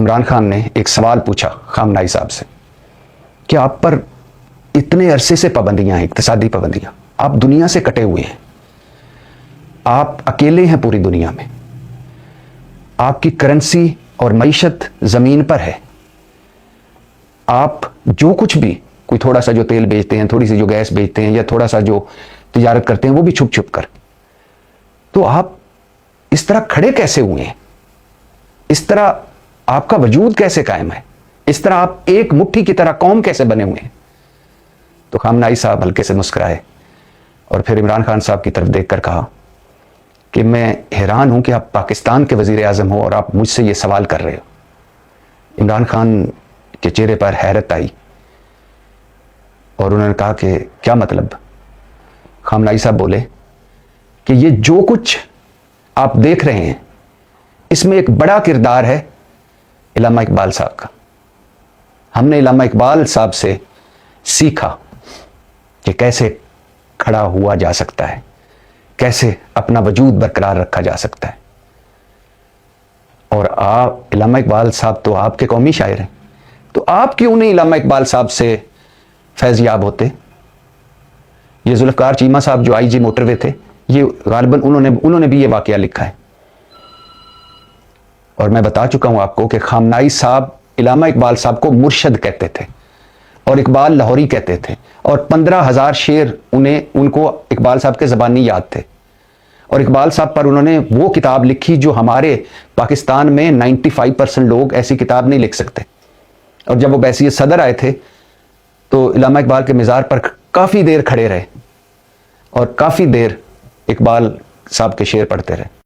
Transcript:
عمران خان نے ایک سوال پوچھا خامنائی صاحب سے کہ آپ پر اتنے عرصے سے پابندیاں ہیں، اقتصادی پابندیاں، آپ دنیا سے کٹے ہوئے ہیں، آپ اکیلے ہیں پوری دنیا میں، آپ کی کرنسی اور معیشت زمین پر ہے، آپ جو کچھ بھی کوئی تھوڑا سا جو تیل بیچتے ہیں، تھوڑی سی جو گیس بیچتے ہیں یا تھوڑا سا جو تجارت کرتے ہیں وہ بھی چھپ چھپ کر، تو آپ اس طرح کھڑے کیسے ہوئے ہیں؟ اس طرح آپ کا وجود کیسے قائم ہے؟ اس طرح آپ ایک مٹھی کی طرح قوم کیسے بنے ہوئے ہیں؟ تو خامنائی صاحب ہلکے سے مسکرائے اور پھر عمران خان صاحب کی طرف دیکھ کر کہا کہ میں حیران ہوں کہ آپ پاکستان کے وزیر اعظم ہو اور آپ مجھ سے یہ سوال کر رہے ہو۔ عمران خان کے چہرے پر حیرت آئی اور انہوں نے کہا کہ کیا مطلب؟ خامنائی صاحب بولے کہ یہ جو کچھ آپ دیکھ رہے ہیں اس میں ایک بڑا کردار ہے علامہ اقبال صاحب کا۔ ہم نے علامہ اقبال صاحب سے سیکھا کہ کیسے کھڑا ہوا جا سکتا ہے، کیسے اپنا وجود برقرار رکھا جا سکتا ہے۔ اور آپ علامہ اقبال صاحب تو آپ کے قومی شاعر ہیں، تو آپ کیوں نہیں علامہ اقبال صاحب سے فیض یاب ہوتے؟ یہ ذوالفقار چیمہ صاحب جو آئی جی موٹر وے تھے، یہ غالباً انہوں نے بھی یہ واقعہ لکھا ہے، اور میں بتا چکا ہوں آپ کو کہ خامنائی صاحب علامہ اقبال صاحب کو مرشد کہتے تھے اور اقبال لاہوری کہتے تھے، اور 15,000 شعر ان کو اقبال صاحب کے زبانی یاد تھے، اور اقبال صاحب پر انہوں نے وہ کتاب لکھی جو ہمارے پاکستان میں 95% لوگ ایسی کتاب نہیں لکھ سکتے۔ اور جب وہ بحیثیت صدر آئے تھے تو علامہ اقبال کے مزار پر کافی دیر کھڑے رہے اور کافی دیر اقبال صاحب کے شعر پڑھتے رہے۔